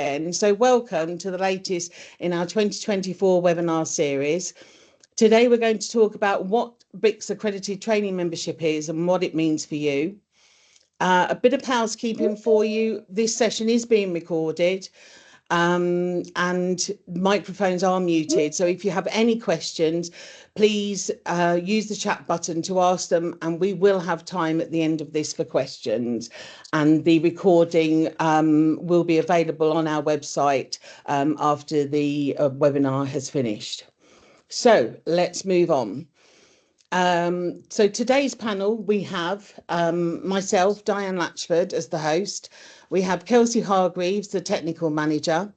again. So welcome to the latest in our 2024 webinar series. Today we're going to talk about what BICSc Accredited Training Membership is and what it means for you. A bit of housekeeping for you. This session is being recorded and microphones are muted. So if you have any questions, please use the chat button to ask them, and we will have time at the end of this for questions. And the recording will be available on our website after the webinar has finished. So let's move on. So today's panel, we have myself, Diane Latchford, as the host. We have Kelsey Hargreaves, the technical manager,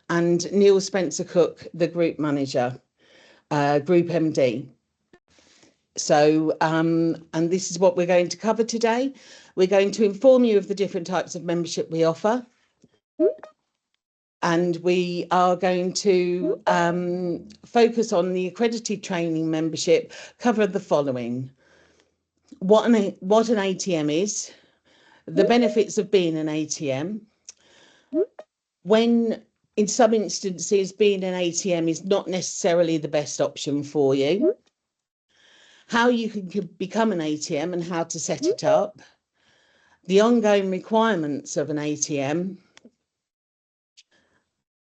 and Neil Spencer-Cook, the group manager, group MD. So, and this is what we're going to cover today. We're going to inform you of the different types of membership we offer. And we are going to focus on the accredited training membership, cover the following. What an ATM is, the benefits of being an ATM, when in some instances being an ATM is not necessarily the best option for you, how you can become an ATM and how to set it up, the ongoing requirements of an ATM,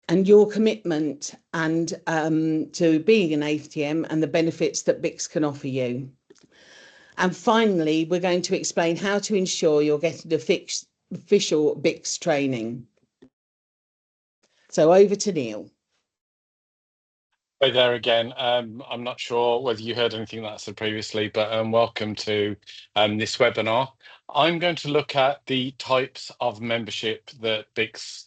and your commitment and to being an ATM and the benefits that BICSc can offer you. And finally, we're going to explain how to ensure you're getting official BICSc training. So over to Neil. Hi there again. I'm not sure whether you heard anything that I said previously, but welcome to this webinar. I'm going to look at the types of membership that BICSc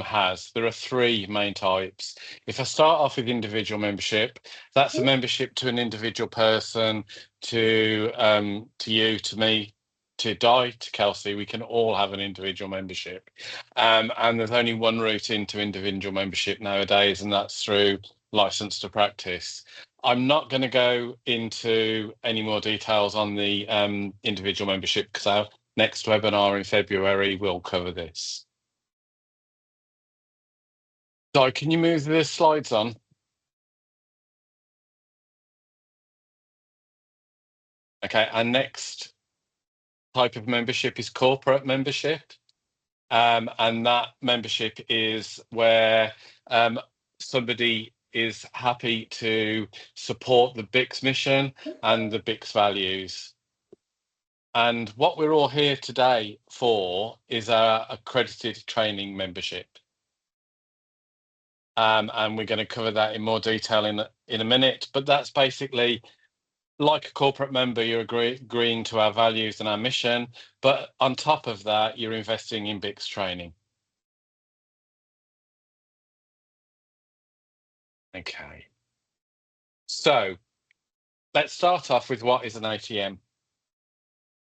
has. There are three main types. If I start off with individual membership, that's a membership to an individual person, to you, to me, to Di, to Kelsey. We can all have an individual membership. And there's only one route into individual membership nowadays, and that's through license to practice. I'm not going to go into any more details on the individual membership because our next webinar in February will cover this. So can you move the slides on? Okay, our next type of membership is corporate membership. And that membership is where somebody is happy to support the BICSc mission and the BICSc values. And what we're all here today for is our accredited training membership. And we're going to cover that in more detail in a minute, but that's basically like a corporate member, you're agreeing to our values and our mission, but on top of that, you're investing in BICSc training. Okay, so let's start off with what is an ATM.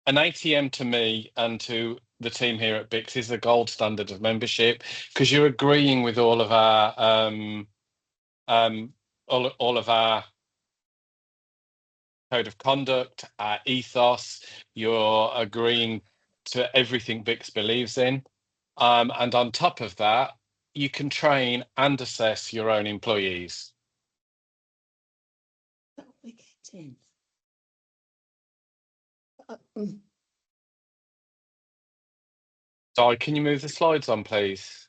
An ATM to me and to the team here at BICSc is the gold standard of membership because you're agreeing with all of our all of our code of conduct, our ethos. You're agreeing to everything BICSc believes in, and on top of that, you can train and assess your own employees. Sorry, can you move the slides on, please?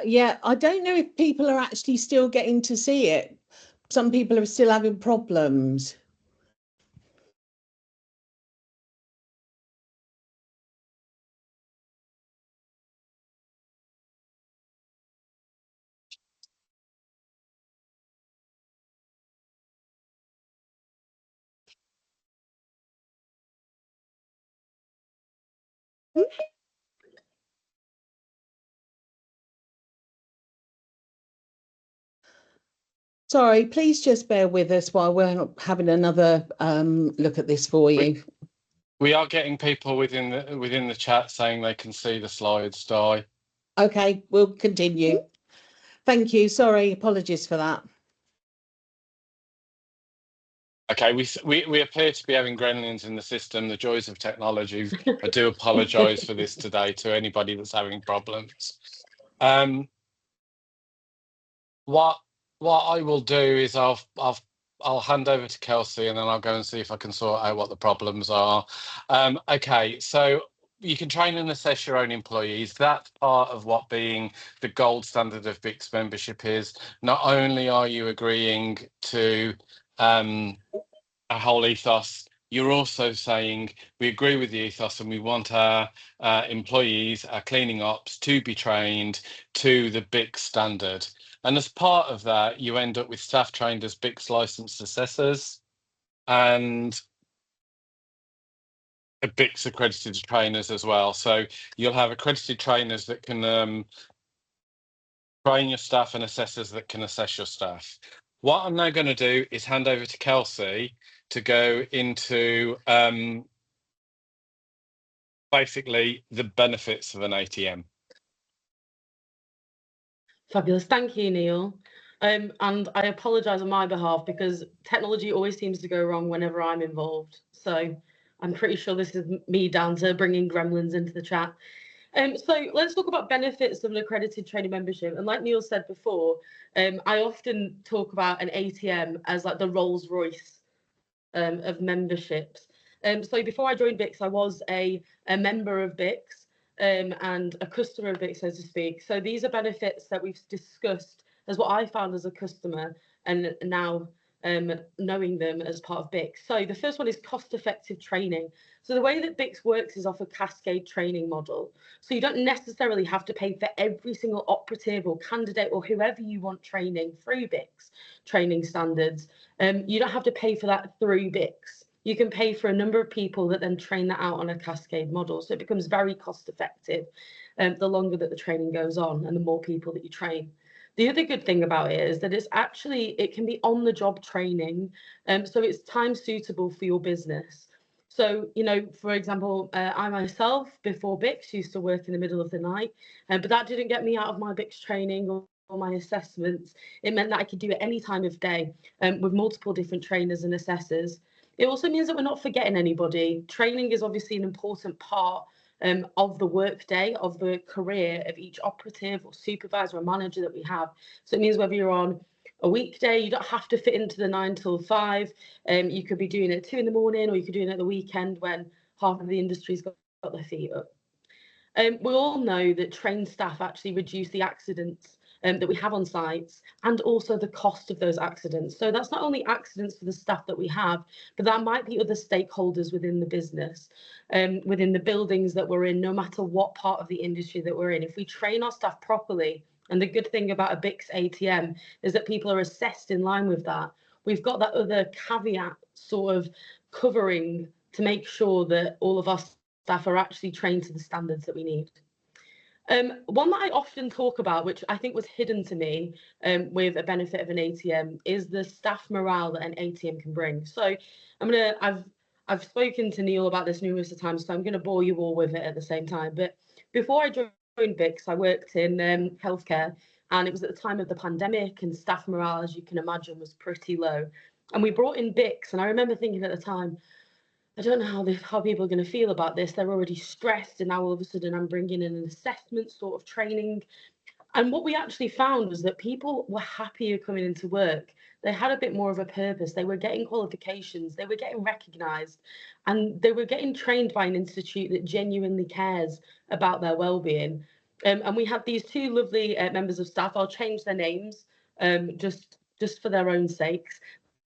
Yeah, I don't know if people are actually still getting to see it. Some people are still having problems. Sorry, please just bear with us while we're having another look at this for you. We are getting people within the chat saying they can see the slides, Di. Okay, we'll continue. Thank you. Sorry, apologies for that. Okay, we appear to be having gremlins in the system. The joys of technology. I do apologise for this today to anybody that's having problems. What I will do is I'll hand over to Kelsey, and then I'll go and see if I can sort out what the problems are. Okay, so you can train and assess your own employees. That's part of what being the gold standard of BICSc membership is. Not only are you agreeing to a whole ethos, you're also saying we agree with the ethos and we want our employees, our cleaning ops, to be trained to the BICSc standard. And as part of that, you end up with staff trained as BICSc licensed assessors and BICSc accredited trainers as well. So you'll have accredited trainers that can train your staff and assessors that can assess your staff. What I'm now going to do is hand over to Kelsey to go into basically the benefits of an ATM. Fabulous. Thank you, Neil. And I apologise on my behalf because technology always seems to go wrong whenever I'm involved. So I'm pretty sure this is me down to bringing gremlins into the chat. So let's talk about benefits of an accredited training membership. And like Neil said before, I often talk about an ATM as like the Rolls Royce of memberships. So before I joined BICSc, I was a member of BICSc and a customer of BICSc, so to speak. So these are benefits that we've discussed as what I found as a customer and now knowing them as part of BICSc. So the first one is cost-effective training. So the way that BICSc works is off a cascade training model. So you don't necessarily have to pay for every single operative or candidate or whoever you want training through BICSc training standards. You don't have to pay for that through BICSc. You can pay for a number of people that then train that out on a cascade model. So it becomes very cost effective the longer that the training goes on and the more people that you train. The other good thing about it is that it can be on the job training. So it's time suitable for your business. So, you know, for example, I myself before BICSc used to work in the middle of the night, but that didn't get me out of my BICSc training or my assessments. It meant that I could do it any time of day with multiple different trainers and assessors. It also means that we're not forgetting anybody. Training is obviously an important part of the workday, of the career of each operative or supervisor or manager that we have. So it means whether you're on a weekday, you don't have to fit into the 9 till 5. You could be doing it at 2 in the morning, or you could do it at the weekend when half of the industry's got their feet up. We all know that trained staff actually reduce the accidents that we have on sites and also the cost of those accidents. So that's not only accidents for the staff that we have, but that might be other stakeholders within the business, within the buildings that we're in, no matter what part of the industry that we're in. If we train our staff properly, and the good thing about a BICSc ATM is that people are assessed in line with that. We've got that other caveat sort of covering to make sure that all of our staff are actually trained to the standards that we need. One that I often talk about, which I think was hidden to me with a benefit of an ATM, is the staff morale that an ATM can bring. So I've spoken to Neil about this numerous times, so I'm going to bore you all with it at the same time. But before I joined BICSc, I worked in healthcare, and it was at the time of the pandemic, and staff morale, as you can imagine, was pretty low. And we brought in BICSc, and I remember thinking at the time, I don't know how people are going to feel about this. They're already stressed, and now all of a sudden I'm bringing in an assessment sort of training. And what we actually found was that people were happier coming into work. They had a bit more of a purpose. They were getting qualifications. They were getting recognised, and they were getting trained by an institute that genuinely cares about their well-being. And we had these two lovely members of staff. I'll change their names just for their own sakes.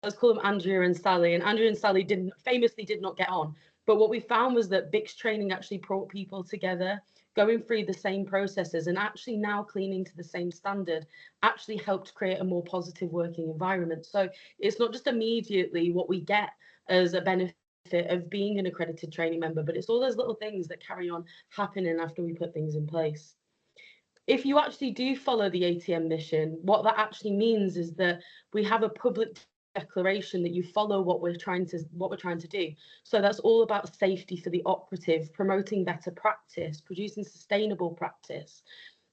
Let's call them Andrea and Sally. And Andrea and Sally famously did not get on. But what we found was that BICSc training actually brought people together, going through the same processes and actually now cleaning to the same standard, actually helped create a more positive working environment. So it's not just immediately what we get as a benefit of being an accredited training member, but it's all those little things that carry on happening after we put things in place. If you actually do follow the ATM mission, what that actually means is that we have a public declaration that you follow what we're trying to do. So that's all about safety for the operative, promoting better practice, producing sustainable practice,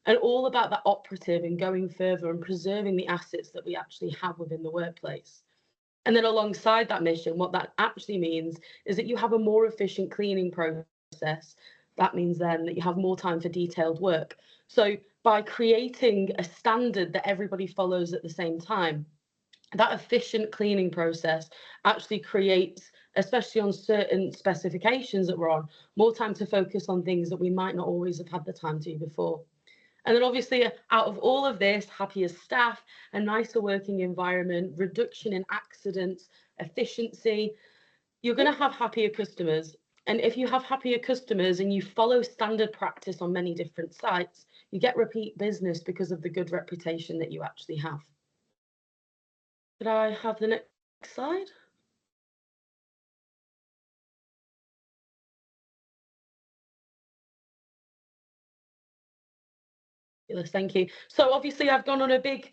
and all about that operative and going further and preserving the assets that we actually have within the workplace. And then alongside that mission, what that actually means is that you have a more efficient cleaning process. That means then that you have more time for detailed work. So by creating a standard that everybody follows at the same time, that efficient cleaning process actually creates, especially on certain specifications that we're on, more time to focus on things that we might not always have had the time to before. And then obviously out of all of this, happier staff, a nicer working environment, reduction in accidents, efficiency, you're going to have happier customers. And if you have happier customers and you follow standard practice on many different sites, you get repeat business because of the good reputation that you actually have. Could I have the next slide? Thank you. So obviously I've gone on a big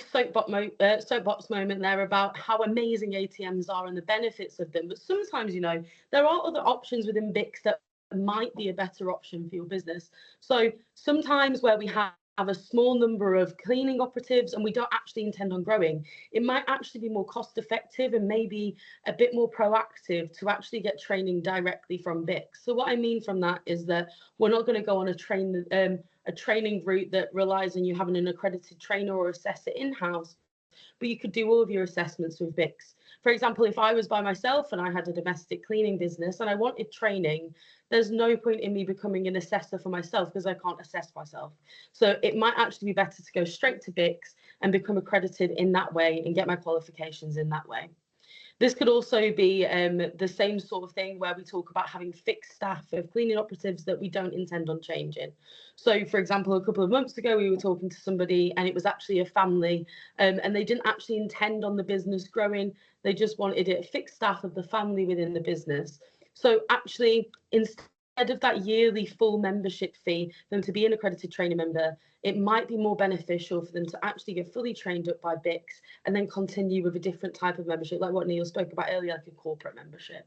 soapbox moment there about how amazing ATMs are and the benefits of them. But sometimes, you know, there are other options within BICSc that might be a better option for your business. So sometimes where we have a small number of cleaning operatives and we don't actually intend on growing, it might actually be more cost effective and maybe a bit more proactive to actually get training directly from BICSc. So what I mean from that is that we're not going to go on a training route that relies on you having an accredited trainer or assessor in-house, but you could do all of your assessments with BICSc. For example, if I was by myself and I had a domestic cleaning business and I wanted training, there's no point in me becoming an assessor for myself because I can't assess myself. So it might actually be better to go straight to BICSc and become accredited in that way and get my qualifications in that way. This could also be the same sort of thing where we talk about having fixed staff of cleaning operatives that we don't intend on changing. So, for example, a couple of months ago, we were talking to somebody and it was actually a family and they didn't actually intend on the business growing. They just wanted a fixed staff of the family within the business. So actually, instead of that yearly full membership fee for them to be an accredited training member, it might be more beneficial for them to actually get fully trained up by BICSc and then continue with a different type of membership, like what Neil spoke about earlier, like a corporate membership.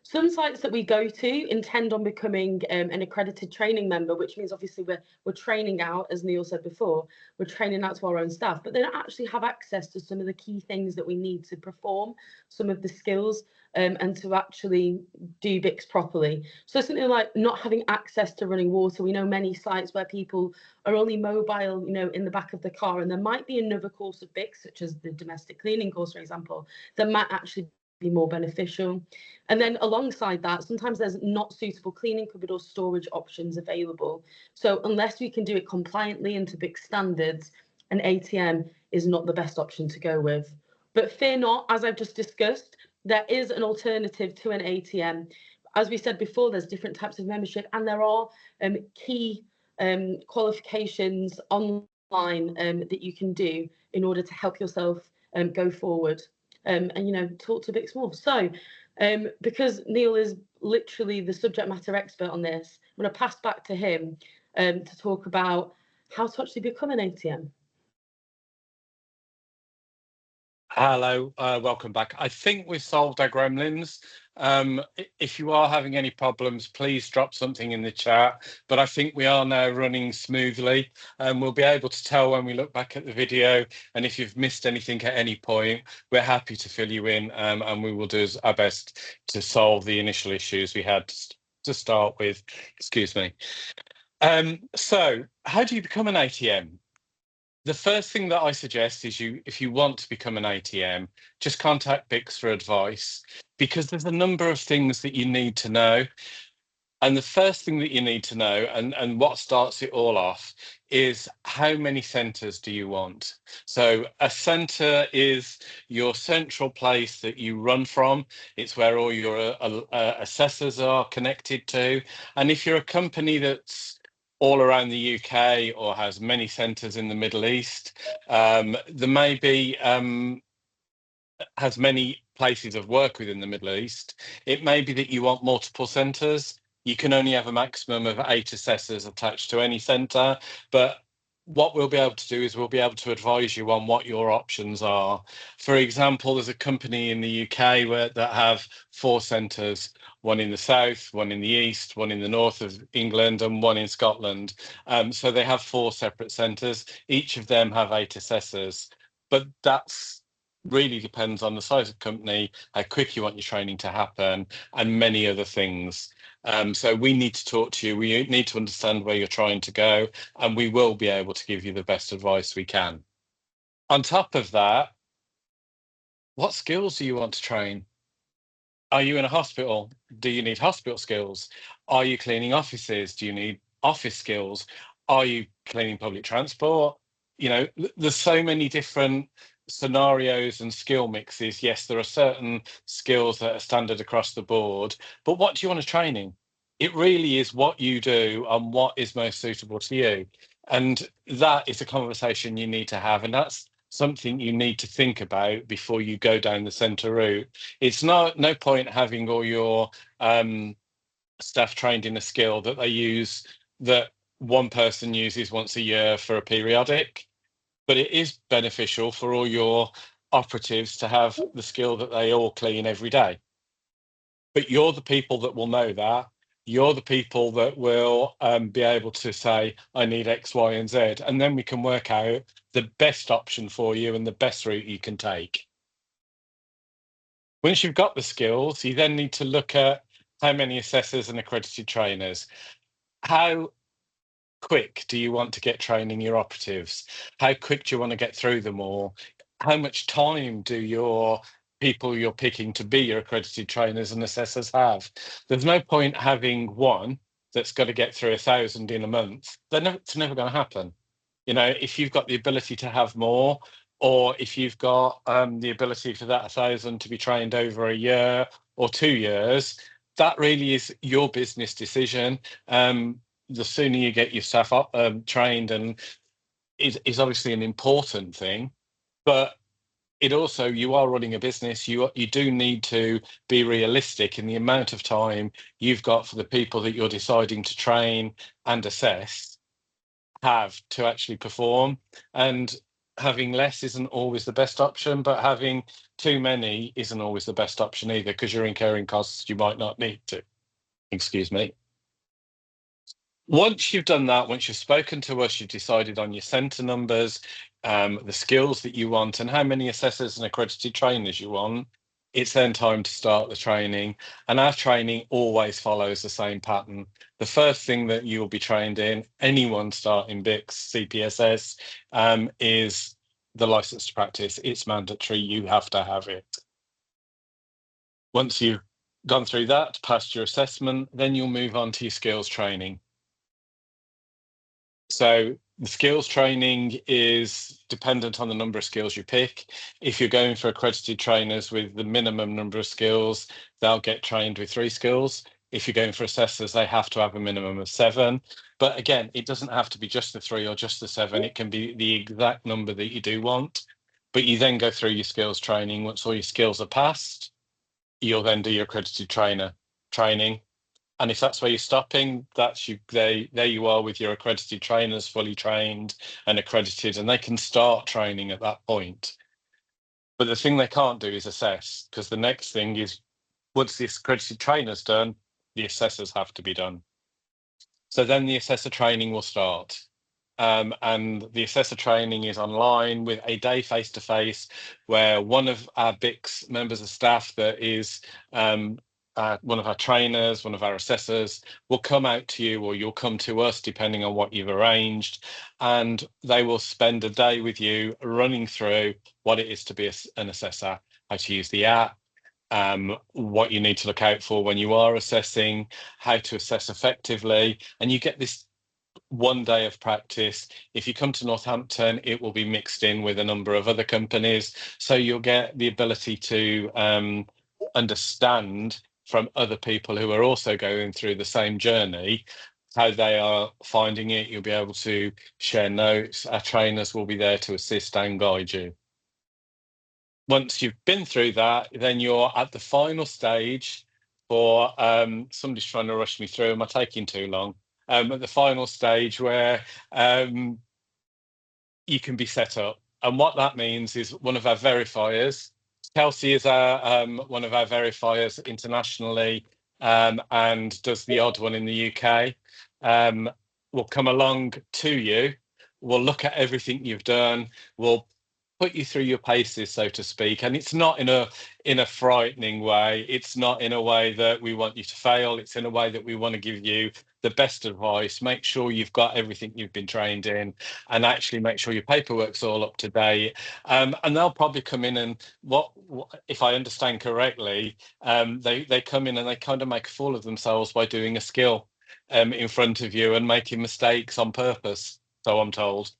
Some sites that we go to intend on becoming an accredited training member, which means obviously we're training out, as Neil said before, we're training out to our own staff, but they don't actually have access to some of the key things that we need to perform some of the skills and to actually do BICSc properly. So something like not having access to running water. We know many sites where people are only mobile, you know, in the back of the car, and there might be another course of BICSc, such as the domestic cleaning course, for example, that might actually be more beneficial. And then alongside that, sometimes there's not suitable cleaning cupboard or storage options available. So unless we can do it compliantly into BICSc standards, an ATM is not the best option to go with. But fear not, as I've just discussed, there is an alternative to an ATM. As we said before, there's different types of membership and there are key qualifications online that you can do in order to help yourself go forward. And, you know, talk to BICSc more. So because Neil is literally the subject matter expert on this, I'm going to pass back to him to talk about how to actually become an ATM. Hello, welcome back. I think we've solved our gremlins. If you are having any problems, please drop something in the chat. But I think we are now running smoothly. We'll be able to tell when we look back at the video. And if you've missed anything at any point, we're happy to fill you in and we will do our best to solve the initial issues we had to start with. Excuse me. So how do you become an ATM? The first thing that I suggest is if you want to become an ATM, just contact BICSc for advice, because there's a number of things that you need to know. And the first thing that you need to know, and what starts it all off, is how many centres do you want? So a centre is your central place that you run from. It's where all your assessors are connected to. And if you're a company that's all around the UK or has many centres in the Middle East, there may be has many places of work within the Middle East. It may be that you want multiple centres. You can only have a maximum of 8 assessors attached to any centre, but what we'll be able to do is we'll be able to advise you on what your options are. For example, there's a company in the UK that have 4 centres, one in the south, one in the east, one in the north of England, and one in Scotland. So they have 4 separate centres. Each of them have 8 assessors, but that's really depends on the size of the company, how quick you want your training to happen, and many other things. So we need to talk to you. We need to understand where you're trying to go, and we will be able to give you the best advice we can. On top of that, what skills do you want to train? Are you in a hospital? Do you need hospital skills? Are you cleaning offices? Do you need office skills? Are you cleaning public transport? You know, there's so many different scenarios and skill mixes. Yes, there are certain skills that are standard across the board, but what do you want to train in? It really is what you do and what is most suitable to you. And that is a conversation you need to have. And that's something you need to think about before you go down the centre route. It's no point having all your staff trained in a skill that they use that one person uses once a year for a periodic, but it is beneficial for all your operatives to have the skill that they all clean every day. But you're the people that will know that. You're the people that will be able to say, I need X, Y, and Z. And then we can work out the best option for you and the best route you can take. Once you've got the skills, you then need to look at how many assessors and accredited trainers. How quick do you want to get training your operatives? How quick do you want to get through them all? How much time do your people you're picking to be your accredited trainers and assessors have? There's no point having one that's got to get through 1,000 in a month. It's never going to happen. You know, if you've got the ability to have more, or if you've got the ability for that 1,000 to be trained over a year or 2 years, that really is your business decision. The sooner you get your staff up, trained and is obviously an important thing, but it also, you are running a business. You do need to be realistic in the amount of time you've got for the people that you're deciding to train and assess have to actually perform. And having less isn't always the best option, but having too many isn't always the best option either, because you're incurring costs you might not need to. Excuse me. Once you've done that, once you've spoken to us, you've decided on your centre numbers, the skills that you want, and how many assessors and accredited trainers you want, it's then time to start the training. And our training always follows the same pattern. The first thing that you will be trained in, anyone starting BICSc, CPSS, is the licence to practice. It's mandatory. You have to have it. Once you've gone through that, passed your assessment, then you'll move on to your skills training. So the skills training is dependent on the number of skills you pick. If you're going for accredited trainers with the minimum number of skills, they'll get trained with 3 skills. If you're going for assessors, they have to have a minimum of 7. But again, it doesn't have to be just the 3 or just the 7. It can be the exact number that you do want. But you then go through your skills training. Once all your skills are passed, you'll then do your accredited trainer training. And if that's where you're stopping, that's you. There you are with your accredited trainers, fully trained and accredited, and they can start training at that point. But the thing they can't do is assess, because the next thing is, once the accredited trainer's done, the assessors have to be done. So then the assessor training will start. And the assessor training is online with a day face-to-face where one of our BICSc members of staff that is one of our trainers, one of our assessors will come out to you, or you'll come to us depending on what you've arranged, and they will spend a day with you running through what it is to be an assessor, how to use the app, what you need to look out for when you are assessing, how to assess effectively, and you get this one day of practice. If you come to Northampton, it will be mixed in with a number of other companies, so you'll get the ability to understand from other people who are also going through the same journey how they are finding it. You'll be able to share notes. Our trainers will be there to assist and guide you. Once you've been through that, then you're at the final stage for somebody's trying to rush me through. Am I taking too long? At the final stage where you can be set up. And what that means is one of our verifiers, Kelsey is one of our verifiers internationally, and does the odd one in the UK, will come along to you. We'll look at everything you've done. We'll put you through your paces, so to speak, and it's not in a frightening way. It's not in a way that we want you to fail. It's in a way that we want to give you the best advice, make sure you've got everything you've been trained in, and actually make sure your paperwork's all up to date. And they'll probably come in and what if I understand correctly, they come in and they kind of make a fool of themselves by doing a skill in front of you and making mistakes on purpose, so I'm told.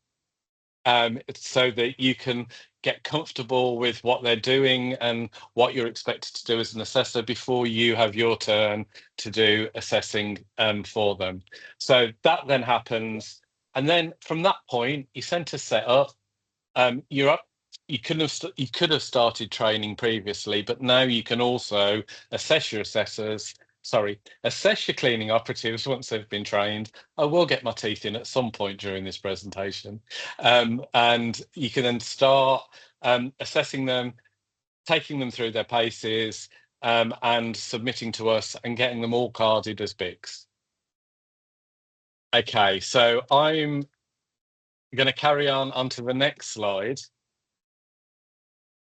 So that you can get comfortable with what they're doing and what you're expected to do as an assessor before you have your turn to do assessing for them. So that then happens, and then from that point, your centre's set up. You're up. You could have started training previously, but now you can also assess your assessors. Assess your cleaning operatives once they've been trained. I will get my teeth in at some point during this presentation. And you can then start assessing them, taking them through their paces, and submitting to us and getting them all carded as BICSc. Okay, so I'm going to carry on onto the next slide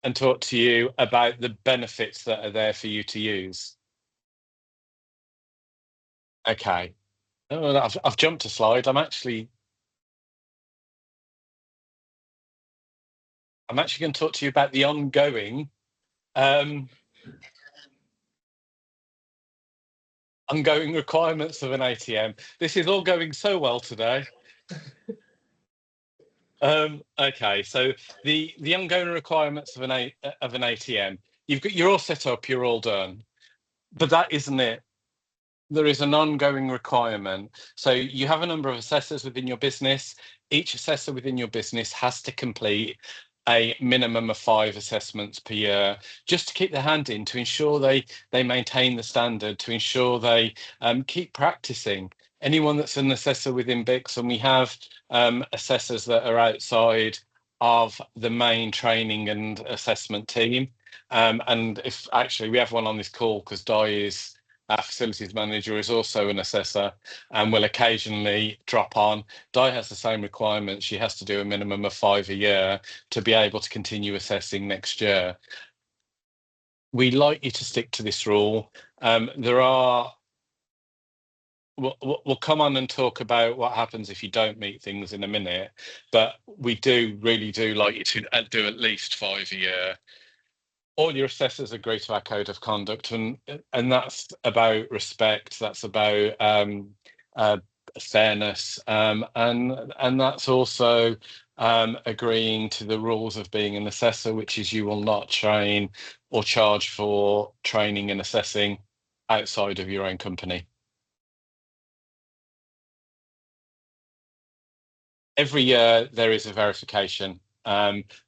and talk to you about the benefits that are there for you to use. Okay. Oh, I've jumped a slide. I'm actually going to talk to you about the ongoing requirements of an ATM. This is all going so well today. Okay, so the ongoing requirements of an ATM. You're all set up. You're all done, but that isn't it. There is an ongoing requirement. So you have a number of assessors within your business. Each assessor within your business has to complete a minimum of 5 assessments per year, just to keep their hand in, to ensure they maintain the standard, to ensure they keep practicing. Anyone that's an assessor within BICSc, and we have assessors that are outside of the main training and assessment team. And if actually we have one on this call, because Di is our facilities manager, is also an assessor and will occasionally drop on. Di has the same requirements. She has to do a minimum of 5 a year to be able to continue assessing next year. We like you to stick to this rule. We'll come on and talk about what happens if you don't meet things in a minute, but we really do like you to do at least 5 a year. All your assessors agree to our code of conduct, and that's about respect. That's about fairness, and that's also agreeing to the rules of being an assessor, which is you will not train or charge for training and assessing outside of your own company. Every year there is a verification.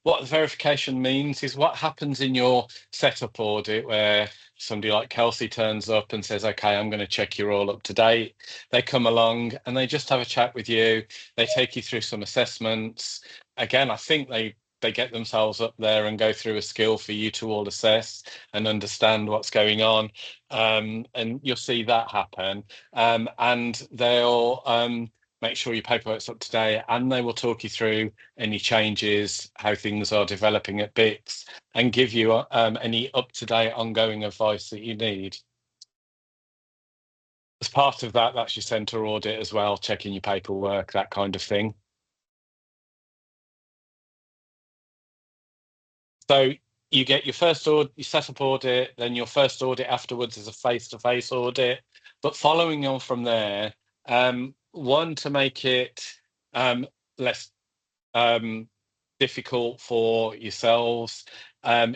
What the verification means is what happens in your setup audit, where somebody like Kelsey turns up and says, okay, I'm going to check you're all up to date. They come along and they just have a chat with you. They take you through some assessments. Again, I think they get themselves up there and go through a skill for you to all assess and understand what's going on. And you'll see that happen. And they'll make sure your paperwork's up to date, and they will talk you through any changes, how things are developing at BICSc, and give you any up-to-date ongoing advice that you need. As part of that, that's your centre audit as well, checking your paperwork, that kind of thing. So you get your first your setup audit, then your first audit afterwards is a face-to-face audit. But following on from there, one, to make it less difficult for yourselves,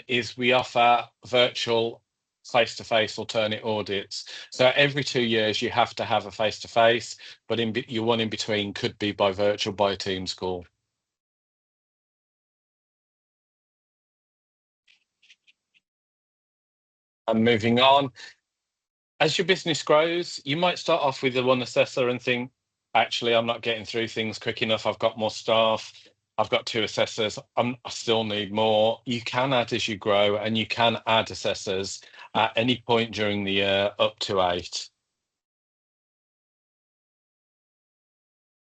is we offer virtual face-to-face alternate audits. So every 2 years you have to have a face-to-face, but your one in between could be by virtual, by a Teams call. And moving on, as your business grows, you might start off with the one assessor and think, actually, I'm not getting through things quick enough. I've got more staff. I've got 2 assessors. I still need more. You can add as you grow, and you can add assessors at any point during the year, up to 8.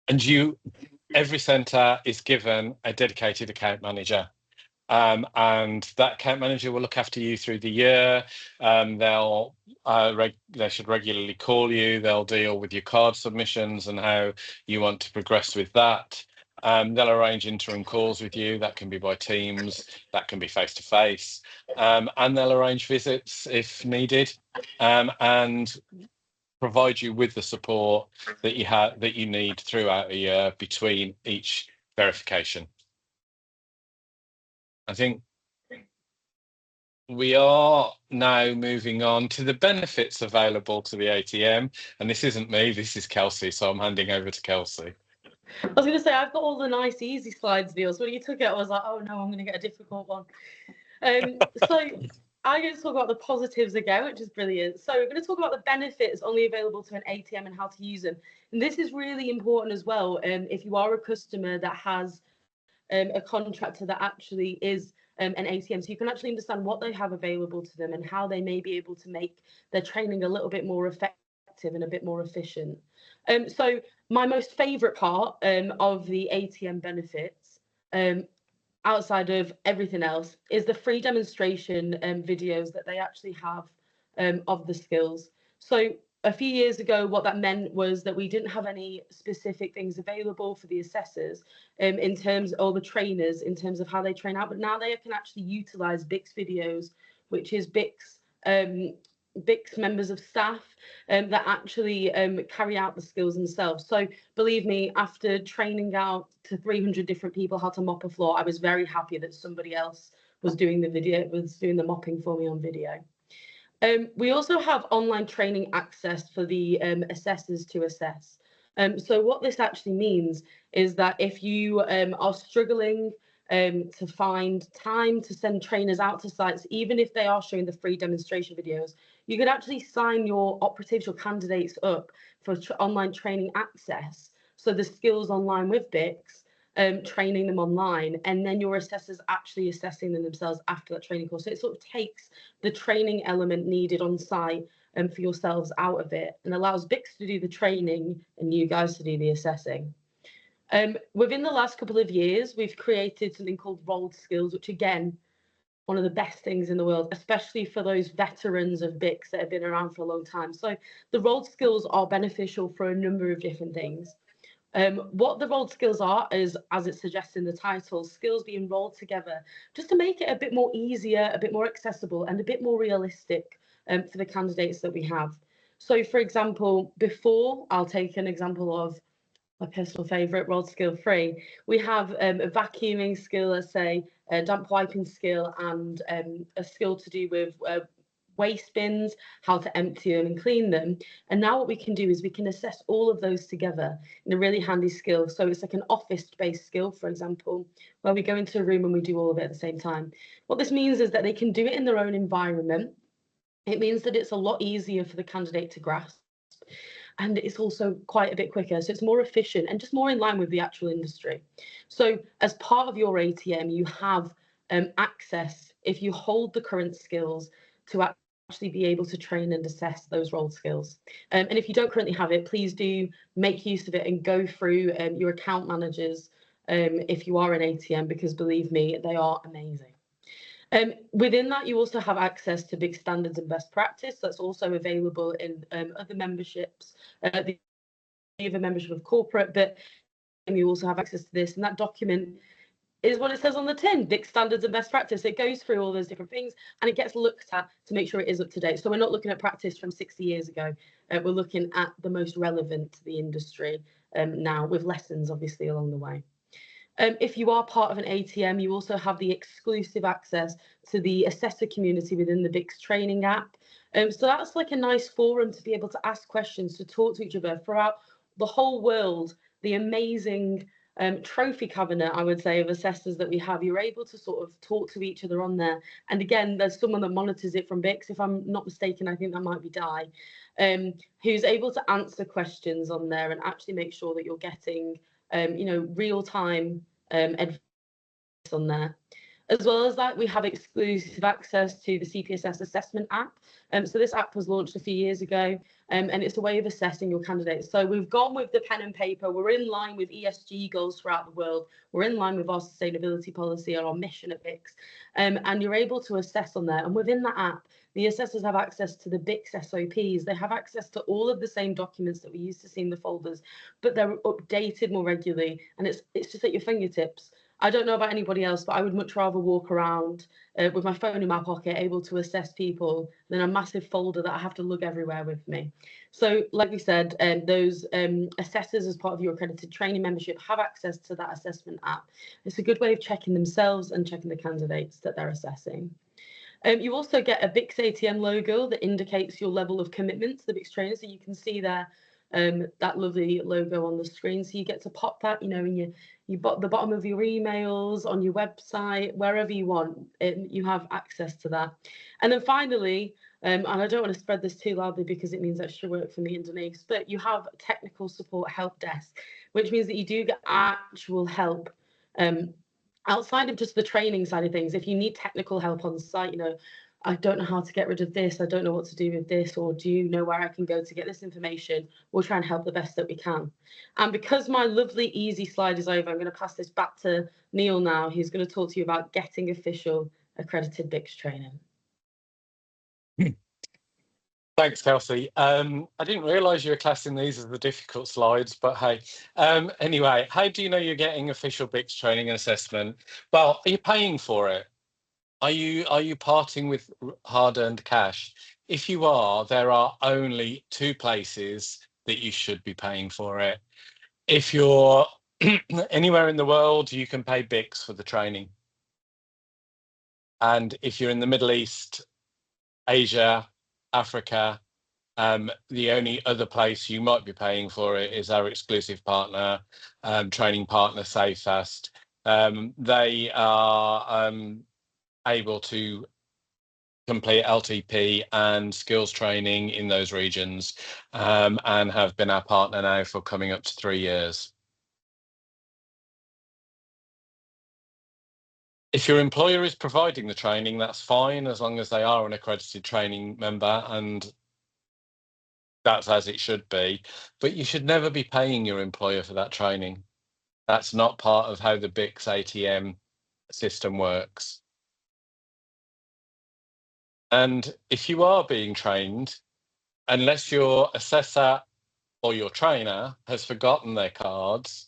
And every centre is given a dedicated account manager. and that account manager will look after you through the year. They should regularly call you. They'll deal with your card submissions and how you want to progress with that. They'll arrange interim calls with you. That can be by Teams, that can be face to face, and they'll arrange visits if needed, and provide you with the support that you need throughout a year between each verification. I think we are now moving on to the benefits available to the ATM, and this isn't me, this is Kelsey, so I'm handing over to Kelsey. I was going to say, I've got all the nice, easy slides, Neil. So when you took it, I was like, oh no, I'm going to get a difficult one. So I'm going to talk about the positives again, which is brilliant. So we're going to talk about the benefits only available to an ATM and how to use them. And this is really important as well. If you are a customer that has a contractor that actually is an ATM, so you can actually understand what they have available to them and how they may be able to make their training a little bit more effective and a bit more efficient. So my most favourite part of the ATM benefits, outside of everything else, is the free demonstration videos that they actually have of the skills. So a few years ago, what that meant was that we didn't have any specific things available for the assessors in terms, or the trainers, in terms of how they train out, but now they can actually utilise BICSc videos, which is BICSc members of staff that actually carry out the skills themselves. So believe me, after training out to 300 different people how to mop a floor, I was very happy that somebody else was doing the mopping for me on video. We also have online training access for the assessors to assess. So what this actually means is that if you are struggling to find time to send trainers out to sites, even if they are showing the free demonstration videos, you could actually sign your operatives, your candidates up for online training access. So the skills online with BICSc, training them online, and then your assessors actually assessing them themselves after that training course. So it sort of takes the training element needed on site for yourselves out of it, and allows BICSc to do the training and you guys to do the assessing. Within the last couple of years, we've created something called rolled skills, which again, one of the best things in the world, especially for those veterans of BICSc that have been around for a long time. So the rolled skills are beneficial for a number of different things. What the rolled skills are is, as it suggests in the title, skills being rolled together just to make it a bit more easier, a bit more accessible, and a bit more realistic for the candidates that we have. So, for example, I'll take an example of my personal favourite, rolled skill 3. We have a vacuuming skill, let's say, a damp wiping skill, and a skill to do with waste bins, how to empty them and clean them. And now what we can do is we can assess all of those together in a really handy skill. So it's like an office-based skill, for example, where we go into a room and we do all of it at the same time. What this means is that they can do it in their own environment. It means that it's a lot easier for the candidate to grasp. And it's also quite a bit quicker. So it's more efficient and just more in line with the actual industry. So as part of your ATM, you have access, if you hold the current skills, to actually be able to train and assess those rolled skills. And if you don't currently have it, please do make use of it and go through your account managers if you are an ATM, because believe me, they are amazing. Within that, you also have access to BICSc standards and best practice. That's also available in other memberships, the other membership of corporate, but you also have access to this. And that document is what it says on the tin, BICSc standards and best practice. It goes through all those different things and it gets looked at to make sure it is up to date. So we're not looking at practice from 60 years ago. We're looking at the most relevant to the industry now, with lessons obviously along the way. If you are part of an ATM, you also have the exclusive access to the assessor community within the BICSc training app. So that's like a nice forum to be able to ask questions, to talk to each other throughout the whole world. The amazing trophy cabinet, I would say, of assessors that we have, you're able to sort of talk to each other on there. And again, there's someone that monitors it from BICSc, if I'm not mistaken, I think that might be Di, who's able to answer questions on there and actually make sure that you're getting real-time advice on there. As well as that, we have exclusive access to the CPSS assessment app. So this app was launched a few years ago, and it's a way of assessing your candidates. So we've gone with the pen and paper. We're in line with ESG goals throughout the world. We're in line with our sustainability policy and our mission at BICSc. And you're able to assess on there. And within that app, the assessors have access to the BICSc SOPs. They have access to all of the same documents that we used to see in the folders, but they're updated more regularly. And it's just at your fingertips. I don't know about anybody else, but I would much rather walk around with my phone in my pocket, able to assess people, than a massive folder that I have to lug everywhere with me. So, like we said, those assessors, as part of your accredited training membership, have access to that assessment app. It's a good way of checking themselves and checking the candidates that they're assessing. You also get a BICSc ATM logo that indicates your level of commitment to the BICSc trainer. So you can see there that lovely logo on the screen. So you get to pop that, you know, in the bottom of your emails, on your website, wherever you want, you have access to that. And then finally, and I don't want to spread this too loudly because it means extra work for me and Denise, but you have technical support help desk, which means that you do get actual help outside of just the training side of things. If you need technical help on site, you know, I don't know how to get rid of this, I don't know what to do with this, or do you know where I can go to get this information? We'll try and help the best that we can. And because my lovely easy slide is over, I'm going to pass this back to Neil now. He's going to talk to you about getting official accredited BICSc training. Thanks, Kelsey. I didn't realise you were classing these as the difficult slides, but hey. Anyway, how do you know you're getting official BICSc training and assessment? Well, are you paying for it? Are you parting with hard-earned cash? If you are, there are only two places that you should be paying for it. If you're anywhere in the world, you can pay BICSc for the training. And if you're in the Middle East, Asia, Africa, the only other place you might be paying for it is our exclusive partner, training partner, SafeFast. They are able to complete LTP and skills training in those regions, and have been our partner now for coming up to 3 years. If your employer is providing the training, that's fine, as long as they are an accredited training member, and that's as it should be. But you should never be paying your employer for that training. That's not part of how the BICSc ATM system works. And if you are being trained, unless your assessor or your trainer has forgotten their cards,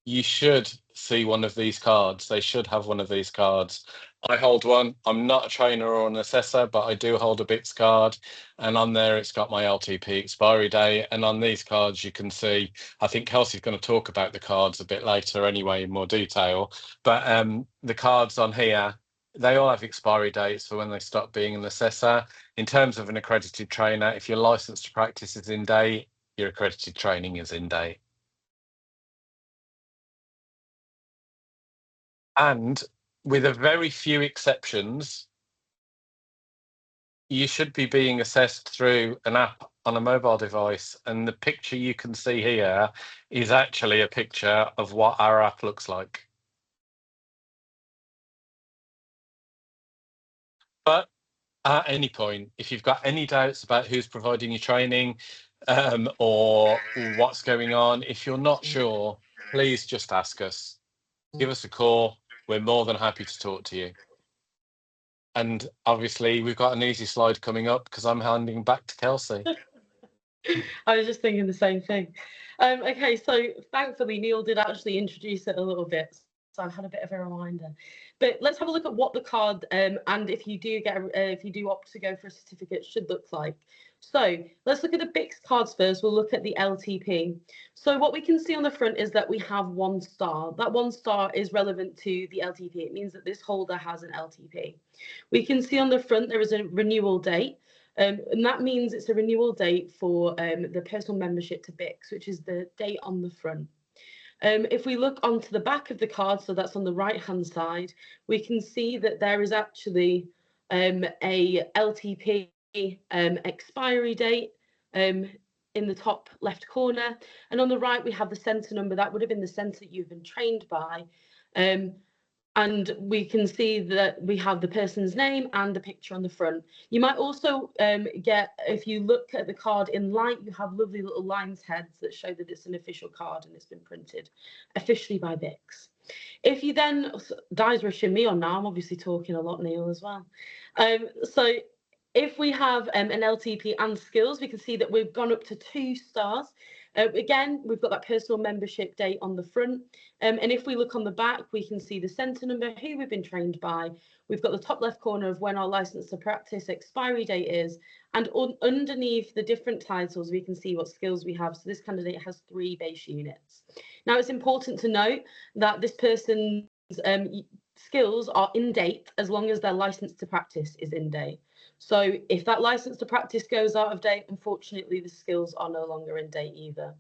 you should see one of these cards. They should have one of these cards. I hold one. I'm not a trainer or an assessor, but I do hold a BICSc card, and on there it's got my LTP expiry date. And on these cards you can see, I think Kelsey's going to talk about the cards a bit later anyway in more detail, but the cards on here, they all have expiry dates for when they stop being an assessor. In terms of an accredited trainer, if your license to practice is in date, your accredited training is in date. And with a very few exceptions, you should be being assessed through an app on a mobile device. And the picture you can see here is actually a picture of what our app looks like. But at any point, if you've got any doubts about who's providing your training, or what's going on, if you're not sure, please just ask us. Give us a call. We're more than happy to talk to you. And obviously, we've got an easy slide coming up because I'm handing back to Kelsey. I was just thinking the same thing. Okay, so thankfully Neil did actually introduce it a little bit, so I've had a bit of a reminder. But let's have a look at what the card, and if you do opt to go for a certificate, should look like. So let's look at the BICSc cards first. We'll look at the LTP. So what we can see on the front is that we have 1 star. That 1 star is relevant to the LTP. It means that this holder has an LTP. We can see on the front there is a renewal date. And that means it's a renewal date for the personal membership to BICSc, which is the date on the front. If we look onto the back of the card, so that's on the right-hand side, we can see that there is actually a LTP expiry date in the top left corner. And on the right, we have the centre number. That would have been the centre that you've been trained by. And we can see that we have the person's name and the picture on the front. You might also get, if you look at the card in light, you have lovely little lines heads that show that it's an official card and it's been printed officially by BICSc. If you then, Di's rushing me on now, I'm obviously talking a lot, Neil, as well. So if we have an LTP and skills, we can see that we've gone up to 2 stars. Again, we've got that personal membership date on the front. And if we look on the back, we can see the centre number, who we've been trained by. We've got the top left corner of when our licence to practice expiry date is. And underneath the different titles, we can see what skills we have. So this candidate has 3 base units. Now, it's important to note that this person's skills are in date as long as their licence to practice is in date. So if that licence to practice goes out of date, unfortunately, the skills are no longer in date either.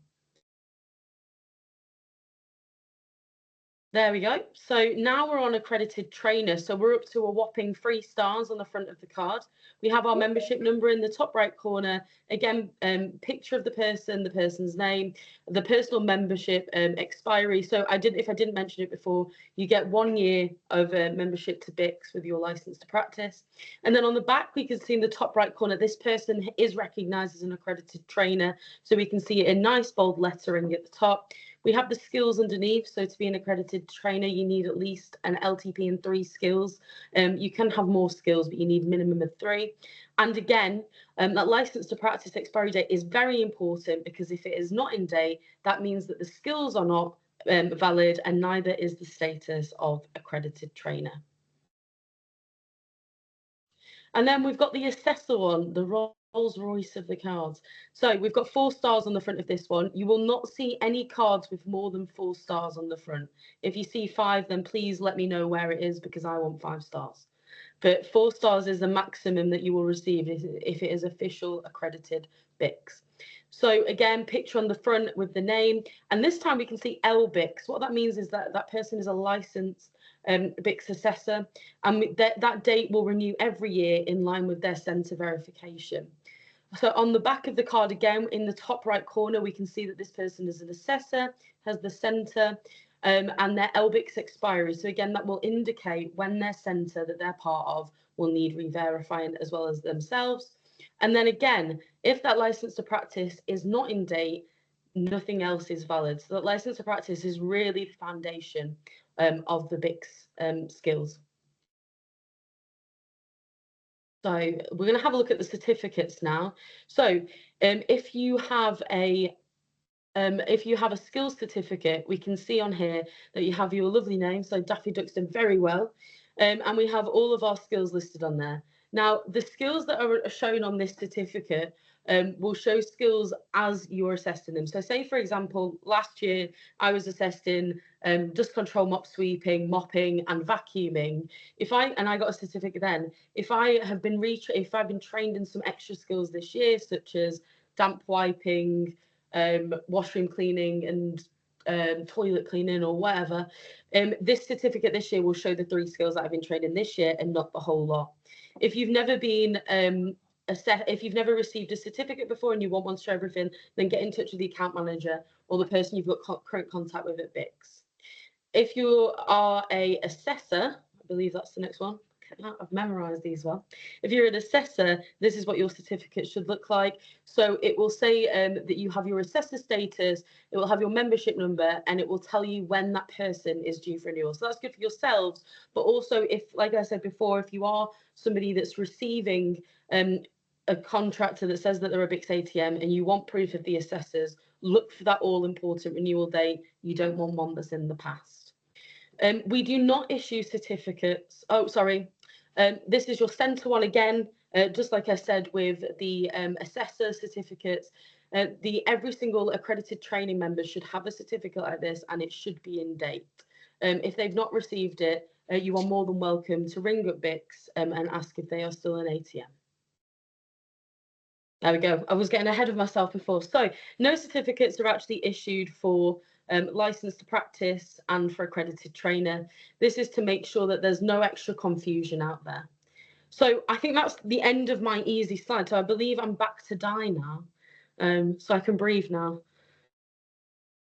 There we go. So now we're on accredited trainer. So we're up to a whopping 3 stars on the front of the card. We have our membership number in the top right corner. Again, picture of the person's name, the personal membership expiry. So if I didn't mention it before, you get 1 year of membership to BICSc with your license to practice. And then on the back, we can see in the top right corner, this person is recognised as an accredited trainer. So we can see it in nice bold lettering at the top. We have the skills underneath. So to be an accredited trainer, you need at least an LTP and 3 skills. You can have more skills, but you need minimum of 3. And again, that license to practice expiry date is very important, because if it is not in date, that means that the skills are not valid, and neither is the status of accredited trainer. And then we've got the assessor one, the Rolls Royce of the cards. So we've got 4 stars on the front of this one. You will not see any cards with more than 4 stars on the front. If you see 5, then please let me know where it is, because I want 5 stars. But 4 stars is the maximum that you will receive if it is official accredited BICSc. So again, picture on the front with the name. And this time we can see LBICSc. What that means is that that person is a licensed BICSc assessor, and that date will renew every year in line with their centre verification. So on the back of the card, again, in the top right corner, we can see that this person is an assessor, has the centre, and their LBICSc expiry. So again, that will indicate when their centre that they're part of will need re-verifying, as well as themselves. And then again, if that licence to practice is not in date, nothing else is valid. So that licence to practice is really the foundation of the BICSc skills. So we're going to have a look at the certificates now. So if you have a skills certificate, we can see on here that you have your lovely name. So Daffy Duck's done very well. And we have all of our skills listed on there. Now, the skills that are shown on this certificate will show skills as you're assessing them. So say, for example, last year I was assessing dust control, mop sweeping, mopping and vacuuming. And I got a certificate then. If I've been trained in some extra skills this year, such as damp wiping, washroom cleaning and toilet cleaning or whatever, this certificate this year will show the 3 skills that I've been trained in this year and not the whole lot. If you've never been if you've never received a certificate before and you want one to show everything, then get in touch with the account manager or the person you've got current contact with at BICSc. If you are a assessor, I believe that's the next one. I've memorized these well. If you're an assessor, this is what your certificate should look like. So it will say that you have your assessor status, it will have your membership number, and it will tell you when that person is due for renewal. So that's good for yourselves, but also if, like I said before, if you are somebody that's receiving a contractor that says that they're a BICSc ATM and you want proof of the assessors, look for that all-important renewal date. You don't want one that's in the past. We do not issue certificates. Oh, sorry. This is your centre one again, just like I said with the assessor certificates. Every single accredited training member should have a certificate like this, and it should be in date. If they've not received it, you are more than welcome to ring up BICSc and ask if they are still an ATM. There we go. I was getting ahead of myself before. So no certificates are actually issued for license to practice and for accredited trainer. This is to make sure that there's no extra confusion out there. So I think that's the end of my easy slide. So I believe I'm back to Di now. So I can breathe now.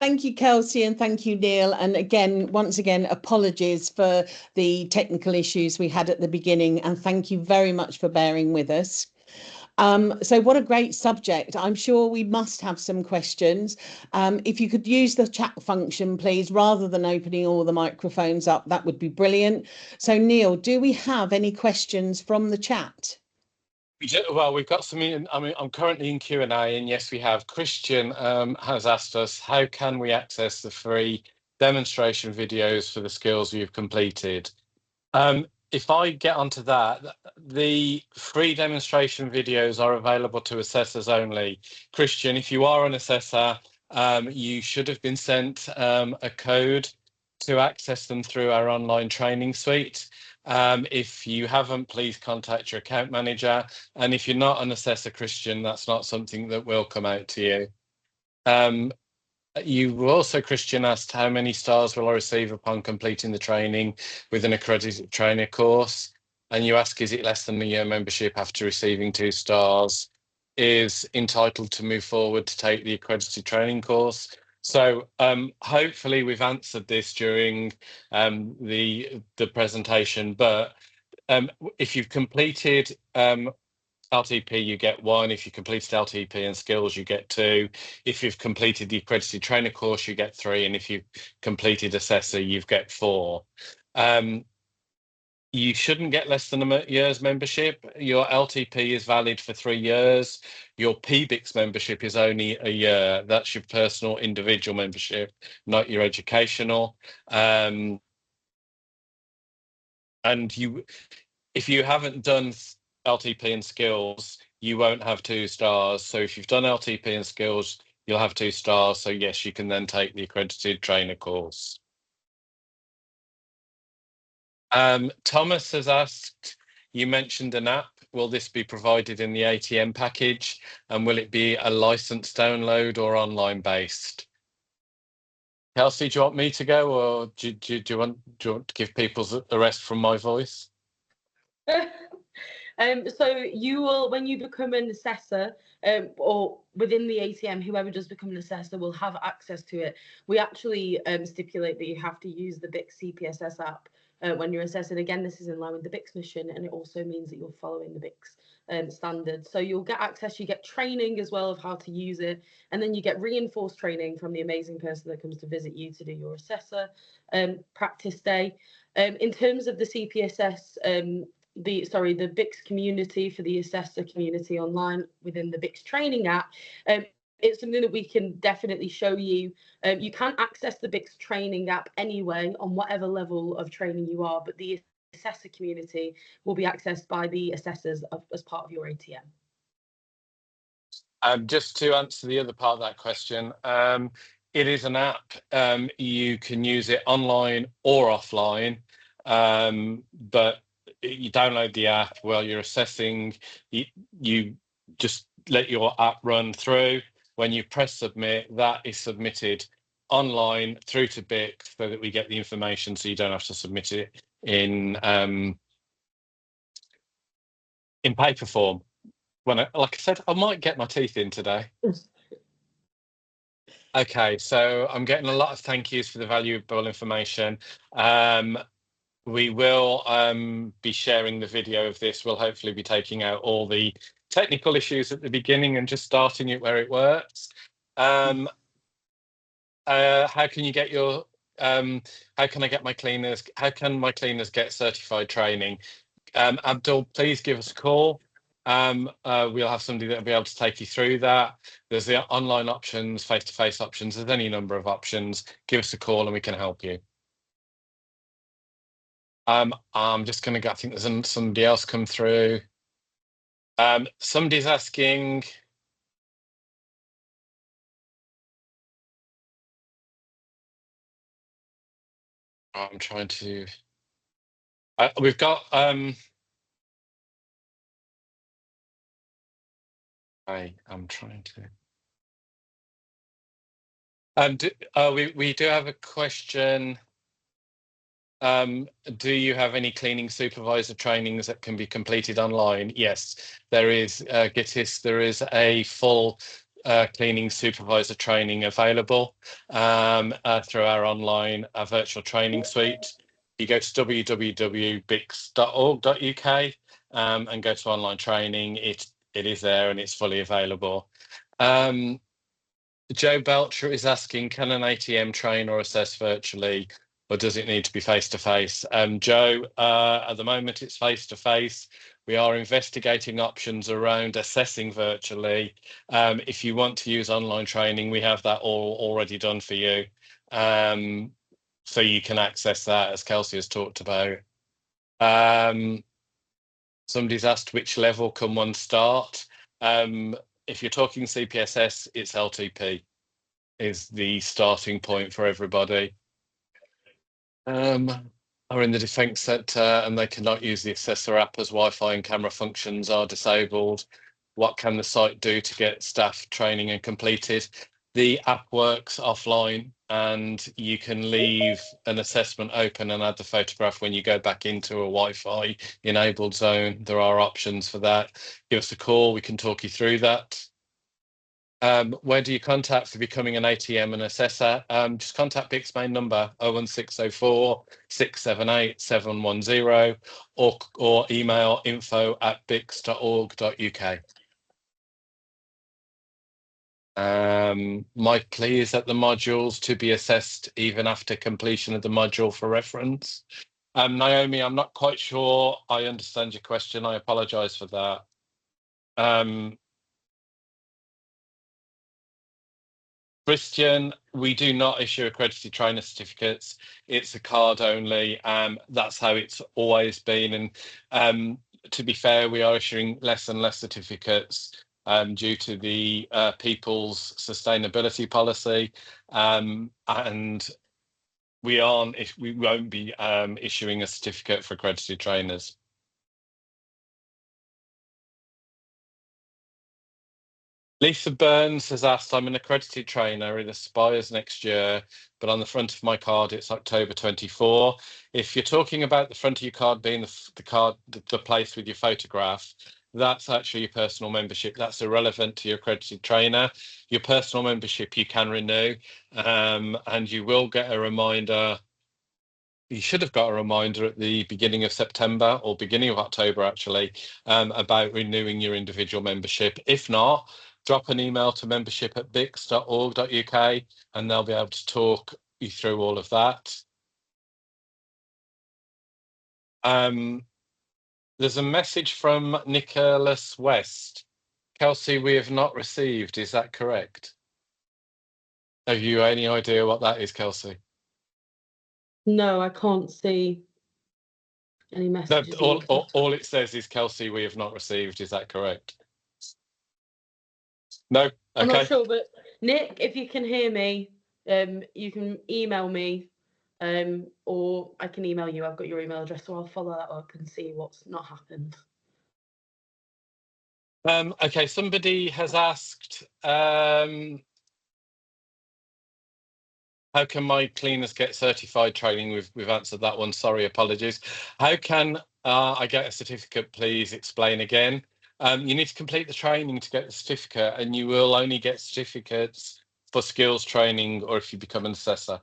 Thank you, Kelsey, and thank you, Neil. And again, once again, apologies for the technical issues we had at the beginning, and thank you very much for bearing with us. So what a great subject. I'm sure we must have some questions. If you could use the chat function, please, rather than opening all the microphones up, that would be brilliant. So, Neil, do we have any questions from the chat? Well, we've got some. I mean, I'm currently in Q&A, and yes, we have. Christian has asked us, how can we access the free demonstration videos for the skills you've completed? If I get onto that, the free demonstration videos are available to assessors only. Christian, if you are an assessor, you should have been sent a code to access them through our online training suite. If you haven't, please contact your account manager. And if you're not an assessor, Christian, that's not something that will come out to you. You also, Christian, asked how many stars will I receive upon completing the training with an accredited trainer course? And you ask, is it less than a year membership after receiving 2 stars is entitled to move forward to take the accredited training course? So hopefully we've answered this during the presentation, but if you've completed LTP, you get 1. If you completed LTP and skills, you get 2. If you've completed the accredited trainer course, you get 3. And if you've completed assessor, you get 4. You shouldn't get less than a year's membership. Your LTP is valid for 3 years. Your PBICS membership is only a year. That's your personal individual membership, not your educational. And if you haven't done LTP and skills, you won't have 2 stars. So if you've done LTP and skills, you'll have 2 stars. So yes, you can then take the accredited trainer course. Thomas has asked, you mentioned an app. Will this be provided in the ATM package? And will it be a license download or online based? Kelsey, do you want me to go, or do you want to give people the rest from my voice? So you will, when you become an assessor, or within the ATM, whoever does become an assessor will have access to it. We actually stipulate that you have to use the BICSc CPSS app when you're assessing. Again, this is in line with the BICS mission, and it also means that you're following the BICS standards. So you'll get access, you get training as well of how to use it, and then you get reinforced training from the amazing person that comes to visit you to do your assessor practice day. In terms of the CPSS, the BICS community for the assessor community online within the BICS training app, it's something that we can definitely show you. You can access the BICS training app anyway on whatever level of training you are, but the assessor community will be accessed by the assessors as part of your ATM. Just to answer the other part of that question, it is an app. You can use it online or offline, but you download the app while you're assessing. You just let your app run through. When you press submit, that is submitted online through to BICS so that we get the information, so you don't have to submit it in paper form. Like I said, I might get my teeth in today. Okay, so I'm getting a lot of thank yous for the valuable information. We will be sharing the video of this. We'll hopefully be taking out all the technical issues at the beginning and just starting it where it works. How can you get your how can I get my cleaners? How can my cleaners get certified training? Abdul, please give us a call. We'll have somebody that will be able to take you through that. There's the online options, face-to-face options. There's any number of options. Give us a call and we can help you. I'm just going to go. I think there's somebody else come through. Somebody's asking. I'm trying to. We've got. I'm trying to. We do have a question. Do you have any cleaning supervisor trainings that can be completed online? Yes, there is. GITIS, there is a full cleaning supervisor training available through our online virtual training suite. You go to www.bicsc.org.uk and go to online training. It is there and it's fully available. Joe Belcher is asking, can an ATM train or assess virtually, or does it need to be face-to-face? Joe, at the moment it's face-to-face. We are investigating options around assessing virtually. If you want to use online training, we have that all already done for you. So you can access that, as Kelsey has talked about. Somebody's asked, which level can one start? If you're talking CPSS, it's LTP is the starting point for everybody. Are in the defence sector and they cannot use the assessor app as Wi-Fi and camera functions are disabled. What can the site do to get staff training and completed? The app works offline and you can leave an assessment open and add the photograph when you go back into a Wi-Fi enabled zone. There are options for that. Give us a call, we can talk you through that. Where do you contact for becoming an ATM and assessor? Just contact BICSc main number 01604 678 710 or email info@bicsc.org.uk. My plea is that the modules to be assessed even after completion of the module for reference. Naomi, I'm not quite sure I understand your question. I apologise for that. Christian, we do not issue accredited trainer certificates. It's a card only. That's how it's always been. And to be fair, we are issuing less and less certificates due to the people's sustainability policy. And we won't be issuing a certificate for accredited trainers. Lisa Burns has asked, I'm an accredited trainer. It expires next year, but on the front of my card, it's October 24. If you're talking about the front of your card being the place with your photograph, that's actually your personal membership. That's irrelevant to your accredited trainer. Your personal membership you can renew, and you will get a reminder. You should have got a reminder at the beginning of September or beginning of October, actually, about renewing your individual membership. If not, drop an email to membership@bicsc.org.uk and they'll be able to talk you through all of that. There's a message from Nicholas West. Kelsey, we have not received. Is that correct? Have you any idea what that is, Kelsey? No, I can't see any messages. No, all it says is, Kelsey, we have not received. Is that correct? No? Okay. I'm not sure, but Nick, if you can hear me, you can email me, or I can email you. I've got your email address, so I'll follow that up and see what's not happened. Okay, somebody has asked, how can my cleaners get certified training? We've answered that one. Sorry, apologies. How can I get a certificate? Please explain again. You need to complete the training to get the certificate, and you will only get certificates for skills training or if you become an assessor.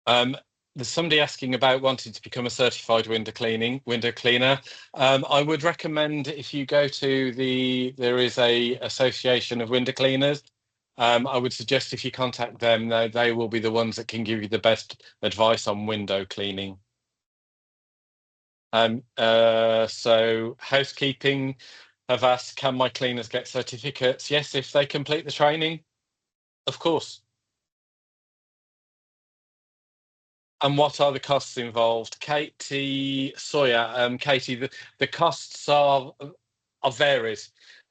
There's somebody asking about wanting to become a certified window cleaner. I would recommend if you go to there is a association of window cleaners. I would suggest if you contact them, they will be the ones that can give you the best advice on window cleaning. So housekeeping have asked, can my cleaners get certificates? Yes, if they complete the training, of course. And what are the costs involved? Katie Sawyer, Katie, the costs are varied.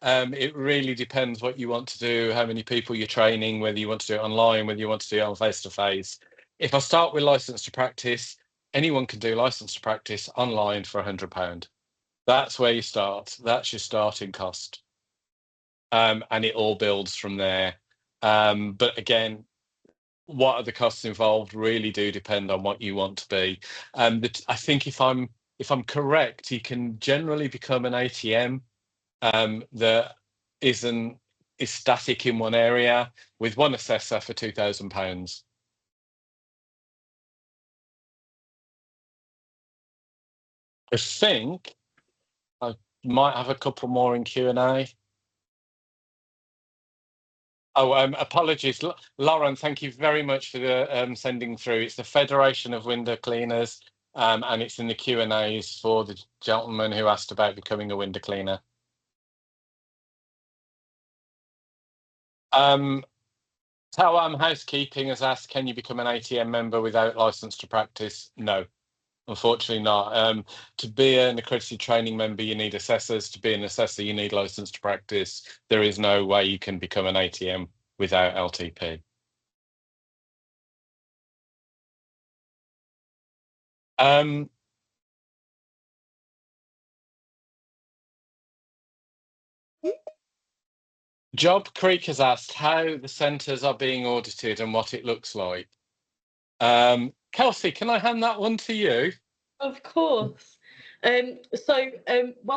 It really depends what you want to do, how many people you're training, whether you want to do it online, whether you want to do it on face-to-face. If I start with license to practice, anyone can do license to practice online for £100. That's where you start. That's your starting cost. And it all builds from there. But again, what are the costs involved really do depend on what you want to be. I think if I'm correct, you can generally become an ATM that isn't is static in one area with one assessor for £2,000. I think I might have a couple more in Q&A. Oh, apologies, Lauren. Thank you very much for the sending through. It's the Federation of Window Cleaners, and it's in the Q&As for the gentleman who asked about becoming a window cleaner. Tawam Housekeeping has asked, can you become an ATM member without license to practice? No, unfortunately not. To be an accredited training member, you need assessors. To be an assessor, you need license to practice. There is no way you can become an ATM without LTP. Job Creek has asked how the centres are being audited and what it looks like. Kelsey, can I hand that one to you? Of course. When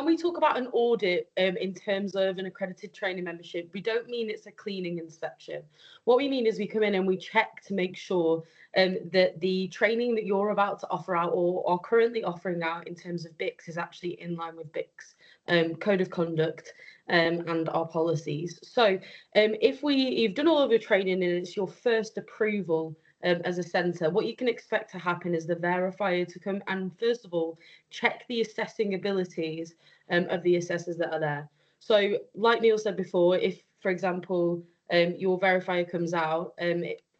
we talk about an audit in terms of an accredited training membership, we don't mean it's a cleaning inspection. What we mean is we come in and we check to make sure that the training that you're about to offer out or are currently offering out in terms of BICSc is actually in line with BICSc code of conduct and our policies. So if you've done all of your training and it's your first approval as a centre, what you can expect to happen is the verifier to come and first of all check the assessing abilities of the assessors that are there. So like Neil said before, if for example your verifier comes out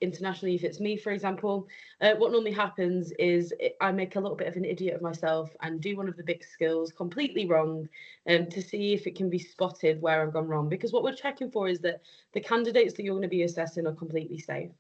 internationally, if it's me for example, what normally happens is I make a little bit of an idiot of myself and do one of the big skills completely wrong to see if it can be spotted where I've gone wrong, because what we're checking for is that the candidates that you're going to be assessing are completely safe.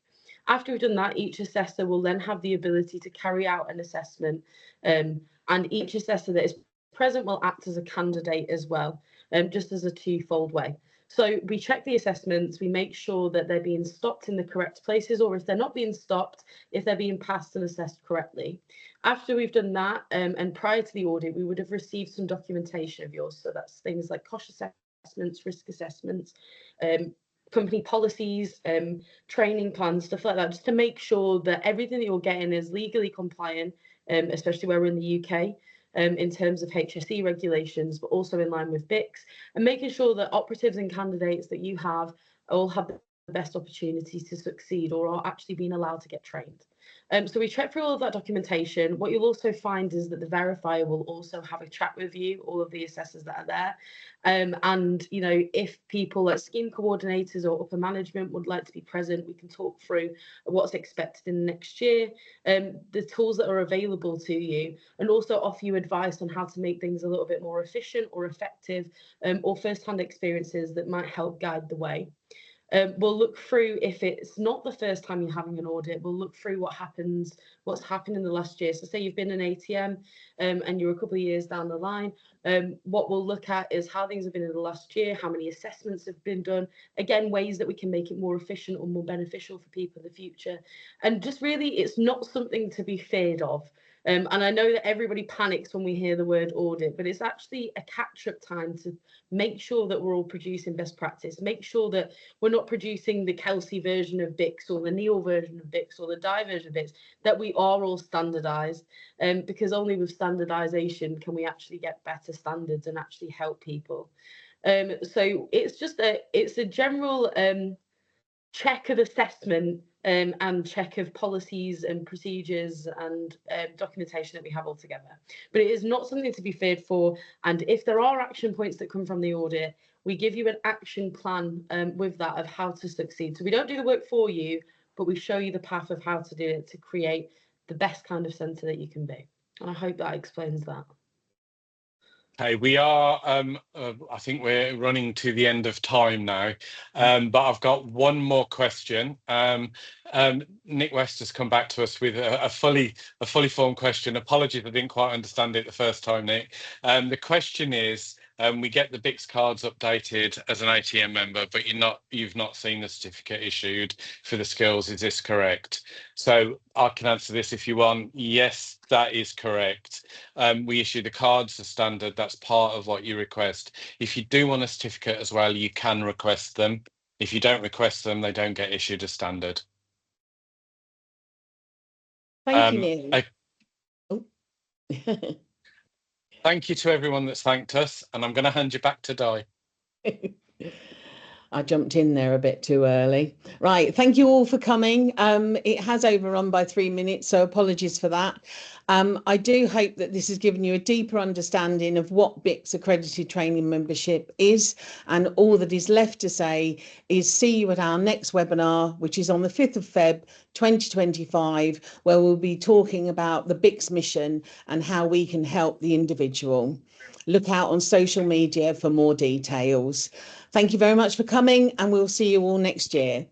After we've done that, each assessor will then have the ability to carry out an assessment, and each assessor that is present will act as a candidate as well, just as a twofold way. So we check the assessments, we make sure that they're being stopped in the correct places, or if they're not being stopped, if they're being passed and assessed correctly. After we've done that, and prior to the audit, we would have received some documentation of yours. So that's things like cost assessments, risk assessments, company policies, training plans, stuff like that, just to make sure that everything that you're getting is legally compliant, especially where we're in the UK, in terms of HSE regulations, but also in line with BICSc, and making sure that operatives and candidates that you have all have the best opportunities to succeed or are actually being allowed to get trained. So we check through all of that documentation. What you'll also find is that the verifier will also have a chat with you, all of the assessors that are there. And, you know, if people like scheme coordinators or upper management would like to be present, we can talk through what's expected in the next year, the tools that are available to you, and also offer you advice on how to make things a little bit more efficient or effective, or first-hand experiences that might help guide the way. We'll look through, if it's not the first time you're having an audit, we'll look through what's happened in the last year. So say you've been an ATM and you're a couple of years down the line, what we'll look at is how things have been in the last year, how many assessments have been done, again, ways that we can make it more efficient or more beneficial for people in the future. And just really, it's not something to be feared of. And I know that everybody panics when we hear the word audit, but it's actually a catch-up time to make sure that we're all producing best practice, make sure that we're not producing the Kelsey version of BICSc or the Neil version of BICSc or the Di version of BICSc, that we are all standardised, because only with standardisation can we actually get better standards and actually help people. So it's a general check of assessment and check of policies and procedures and documentation that we have all together. But it is not something to be feared for. And if there are action points that come from the audit, we give you an action plan with that of how to succeed. So we don't do the work for you, but we show you the path of how to do it to create the best kind of centre that you can be. And I hope that explains that. Okay, we are, I think we're running to the end of time now, but I've got one more question. Nick West has come back to us with a fully formed question. Apologies, I didn't quite understand it the first time, Nick. The question is, we get the BICSc cards updated as an ATM member, but you've not seen the certificate issued for the skills. Is this correct? So I can answer this if you want. Yes, that is correct. We issue the cards as standard. That's part of what you request. If you do want a certificate as well, you can request them. If you don't request them, they don't get issued as standard. Thank you, Neil. Thank you to everyone that's thanked us, and I'm going to hand you back to Di. I jumped in there a bit too early. Right, thank you all for coming. It has overrun by 3 minutes, so apologies for that. I do hope that this has given you a deeper understanding of what BICSc Accredited Training Membership is, and all that is left to say is see you at our next webinar, which is on the 5th of Feb 2025, where we'll be talking about the BICSc mission and how we can help the individual. Look out on social media for more details. Thank you very much for coming, and we'll see you all next year.